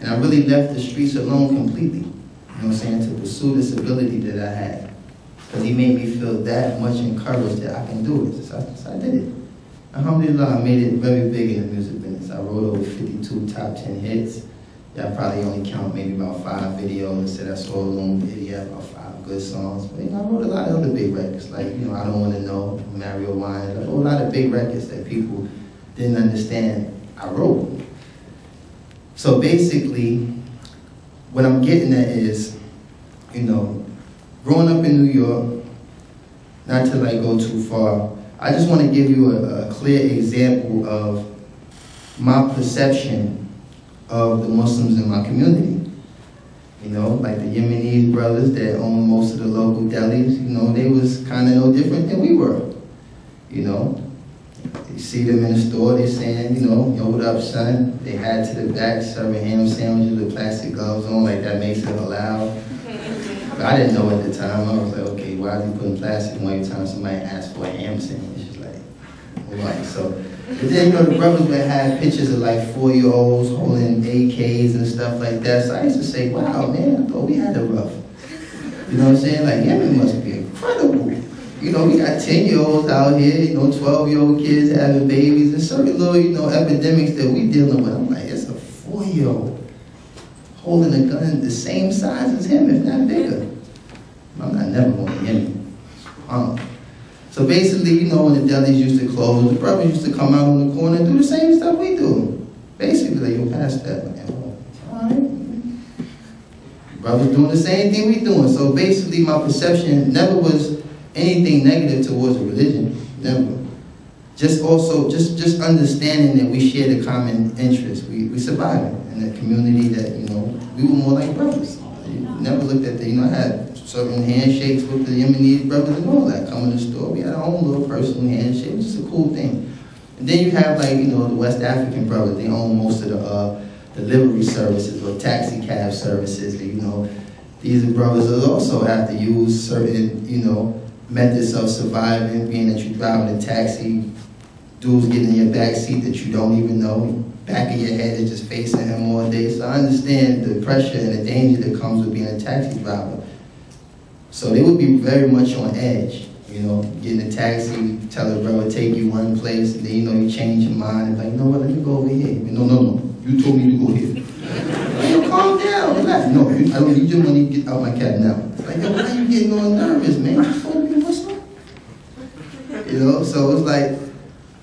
And I really left the streets alone completely, you know what I'm saying, to pursue this ability that I had. Because he made me feel that much encouraged that I can do it. So I did it. Alhamdulillah, I made it very big in the music business. I wrote over 52 top 10 hits. Y'all probably only count maybe about 5 videos. So that's all Loon video, about 5 good songs. But you know, I wrote a lot of other big records, like, you know, I Don't Want to Know, Mario Wine. I wrote a lot of big records that people didn't understand I wrote. So basically, what I'm getting at is, you know, growing up in New York, not to like go too far, I just want to give you a clear example of my perception of the Muslims in my community. You know, like the Yemenis brothers that own most of the local delis, you know, they was kind of no different than we were. You know, you see them in the store, they saying, you know, yo, what up, son? They had to the back serving ham sandwiches with plastic gloves on, like that makes it allowed. But I didn't know at the time. I was like, okay, why is he putting plastic on every time somebody asks for a ham sandwich? It's like, right. So, but then, you know, the brothers would have pictures of like 4-year-olds holding AKs and stuff like that. So I used to say, wow, man, I thought we had it rough. You know what I'm saying? Like, Yemen must be incredible. You know, we got 10-year-olds out here, you know, 12-year-old kids having babies, and certain little, you know, epidemics that we dealing with. I'm like, it's a 4-year-old holding a gun the same size as him, if not bigger. I'm not never going to Yemen. So basically, you know, when the delis used to close, the brothers used to come out on the corner and do the same stuff we do. Basically, you'll pass that. All right. Brothers doing the same thing we doing. So basically, my perception never was anything negative towards religion. Never. Just also, just understanding that we share the common interest. We surviving in a community that, you know, we were more like brothers. You never looked at the, you know, I had certain handshakes with the Yemenese brothers and all that. Come in the store, we had our own little personal handshake, which is a cool thing. And then you have, like, you know, the West African brothers. They own most of the delivery services or taxi cab services. You know, these brothers also have to use certain, you know, methods of surviving, being that you driving a taxi, dudes getting in your back seat that you don't even know, back of your head is just facing him all day. So I understand the pressure and the danger that comes with being a taxi driver. So they would be very much on edge, you know, getting a taxi, tell a brother take you one place, and then, you know, you change your mind and like, you know what, let me go over here. No, you told me to go here. Like, yo, calm down, relax. No, I don't need your money, get out my cab now. It's like, yo, why are you getting all nervous, man? You supposed to be Muslim? You know, so it's like,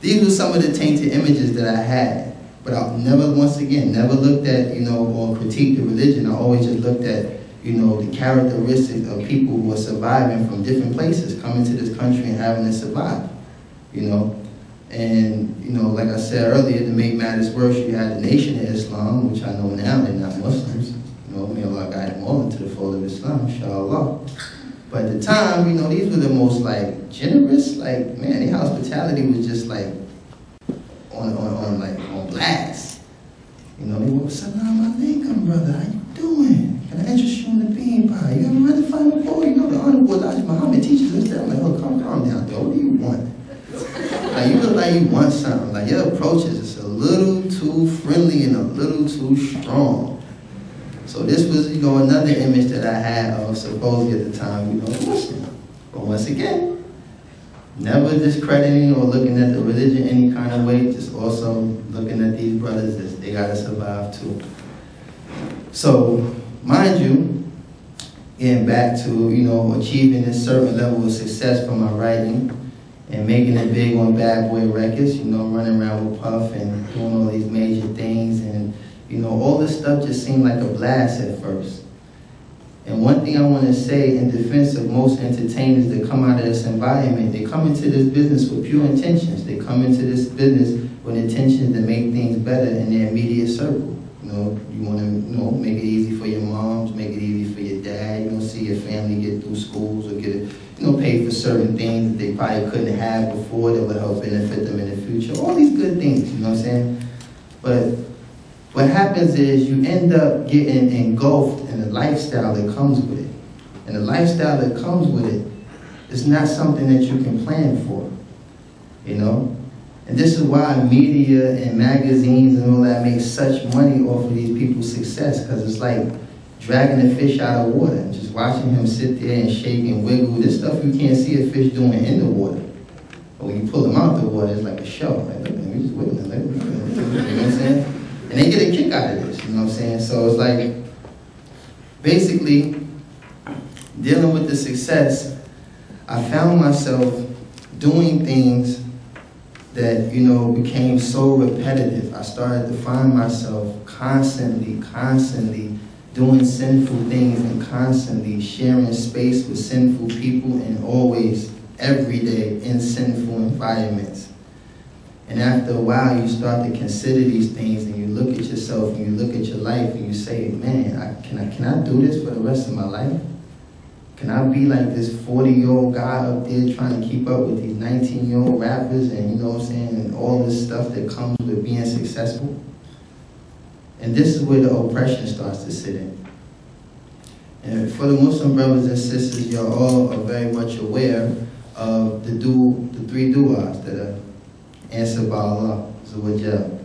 these were some of the tainted images that I had. But I never, once again, never looked at, you know, or critiqued the religion. I always just looked at, you know, the characteristics of people who are surviving from different places, coming to this country and having to survive, you know. And, you know, like I said earlier, to make matters worse, you had the Nation of Islam, which I know now they're not Muslims. You know, may Allah guide them all into the fold of Islam, inshallah. But at the time, you know, these were the most, like, generous, like, man, their hospitality was just, like, on blast. You know, they would say, "Assalamu alaikum, brother, how you doing? Can I interest you in the bean pie? You ever read the Final Four? You know, the Honorable Elijah Muhammad teaches us that." I'm like, oh, calm down, though. What do you want? Like, you look like you want something. Like, your approach is just a little too friendly and a little too strong. So this was, you know, another image that I had of supposedly at the time, you know, Muslim. But once again, never discrediting or looking at the religion any kind of way, just also looking at these brothers as they gotta survive too. So, mind you, getting back to, you know, achieving a certain level of success from my writing and making it big on Bad Boy Records, you know, running around with Puff and doing all these major things, and, you know, all this stuff just seemed like a blast at first. And one thing I want to say in defense of most entertainers that come out of this environment, they come into this business with pure intentions. They come into this business with intentions to make things better in their immediate circle. You know, you want to, you know, make it easy for your moms, make it easy for your dad, you know, see your family get through schools or get, you know, pay for certain things that they probably couldn't have before that would help benefit them in the future. All these good things, you know what I'm saying? But what happens is you end up getting engulfed in the lifestyle that comes with it. And the lifestyle that comes with it is not something that you can plan for, you know? And this is why media and magazines and all that make such money off of these people's success, because it's like dragging a fish out of water and just watching him sit there and shake and wiggle. This stuff you can't see a fish doing in the water. But when you pull them out the water, it's like a show. Like, look at him, he's just wiggling. Like, you know what I'm saying? And they get a kick out of this, you know what I'm saying? So it's like, basically, dealing with the success, I found myself doing things that, you know, became so repetitive. I started to find myself constantly doing sinful things and constantly sharing space with sinful people and always, every day, in sinful environments. And after a while, you start to consider these things and you look at yourself and you look at your life and you say, man, can I do this for the rest of my life? Can I be like this 40-year-old guy up there trying to keep up with these 19-year-old rappers and, you know what I'm saying, and all this stuff that comes with being successful? And this is where the oppression starts to sit in. And for the Muslim brothers and sisters, you're all are very much aware of the three du'as that are answered by Allah, Zawajal.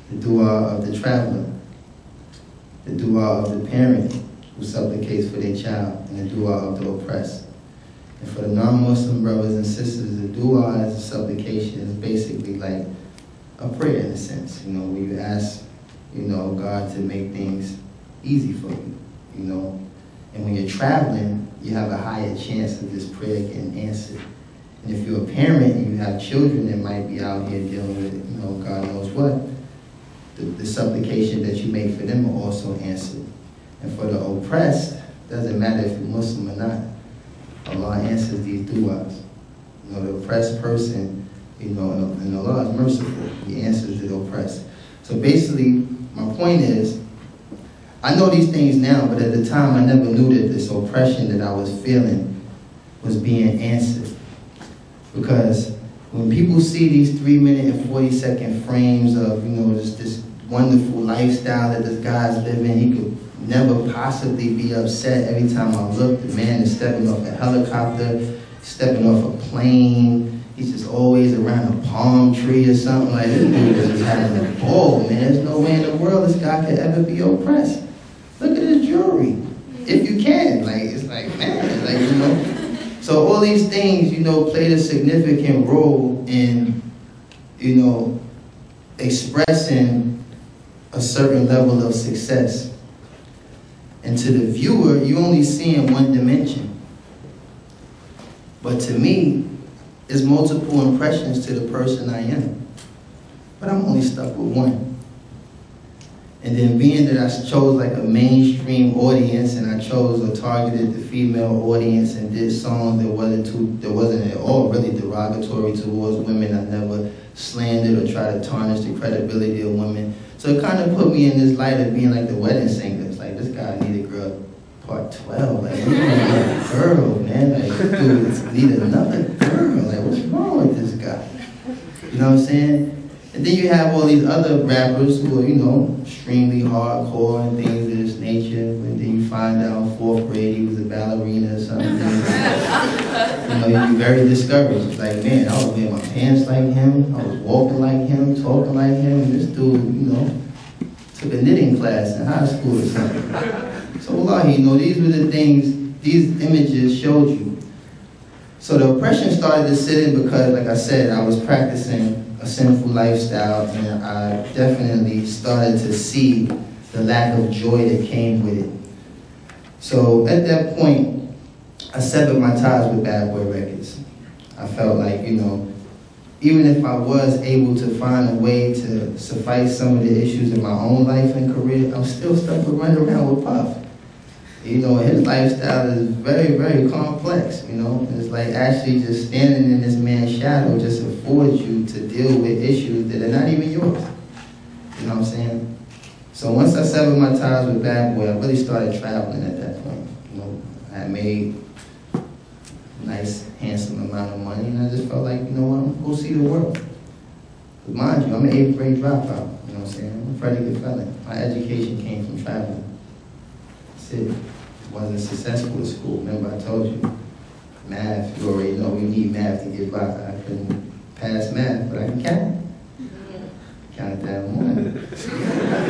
The du'a of the traveler, the du'a of the parent who supplicates for their child, and the du'a of the oppressed. And for the non-Muslim brothers and sisters, the du'a as a supplication is basically like a prayer in a sense, you know, where you ask, you know, God to make things easy for you, you know. And when you're traveling, you have a higher chance of this prayer getting answered. And if you're a parent and you have children that might be out here dealing with, you know, God knows what, the supplication that you make for them are also answered. And for the oppressed, doesn't matter if you're Muslim or not, Allah answers these du'as. You know, the oppressed person, you know, and Allah is merciful. He answers the oppressed. So basically, my point is, I know these things now, but at the time I never knew that this oppression that I was feeling was being answered. Because when people see these 3-minute and 40-second frames of, you know, this wonderful lifestyle that this guy's living, he could never possibly be upset. Every time I look, the man is stepping off a helicopter, stepping off a plane. He's just always around a palm tree or something. Like, this dude is just having a ball, man. There's no way in the world this guy could ever be oppressed. Look at his jewelry. If you can, like, it's like, man, like, you know. So all these things, you know, played a significant role in, you know, expressing a certain level of success. And to the viewer, you only see in one dimension. But to me, it's multiple impressions to the person I am. But I'm only stuck with one. And then being that I chose like a mainstream audience and I chose or targeted the female audience and did songs that wasn't at all really derogatory towards women. I never slandered or tried to tarnish the credibility of women. So it kind of put me in this light of being like the wedding singer. It's like, this guy needed girl part 12. Like, you need a girl, man. Like, dude, need another girl. Like, what's wrong with this guy? You know what I'm saying? And then you have all these other rappers who are, you know, extremely hardcore and things of this nature. And then you find out in 4th grade he was a ballerina or something. You know, you'd be very discouraged. It's like, man, I was wearing my pants like him. I was walking like him, talking like him. And this dude, you know, took a knitting class in high school or something. So, Allah, you know, these were the things, these images showed you. So the oppression started to sit in because, like I said, I was practicing a sinful lifestyle, and I definitely started to see the lack of joy that came with it. So at that point, I severed my ties with Bad Boy Records. I felt like, you know, even if I was able to find a way to suffice some of the issues in my own life and career, I'm still stuck with running around with Puff. You know, his lifestyle is very, very complex, you know. It's like actually just standing in this man's shadow just affords you to deal with issues that are not even yours. You know what I'm saying? So once I severed my ties with Bad Boy, I really started traveling at that point. You know, I had made a nice, handsome amount of money, and I just felt like, you know what, I'm going to go see the world. But mind you, I'm an 8th grade dropout, you know what I'm saying? I'm a predicate felon. My education came from traveling. It wasn't successful at school. Remember I told you, math, you already know we need math to get by. I couldn't pass math, but I can count. Counted that in the morning.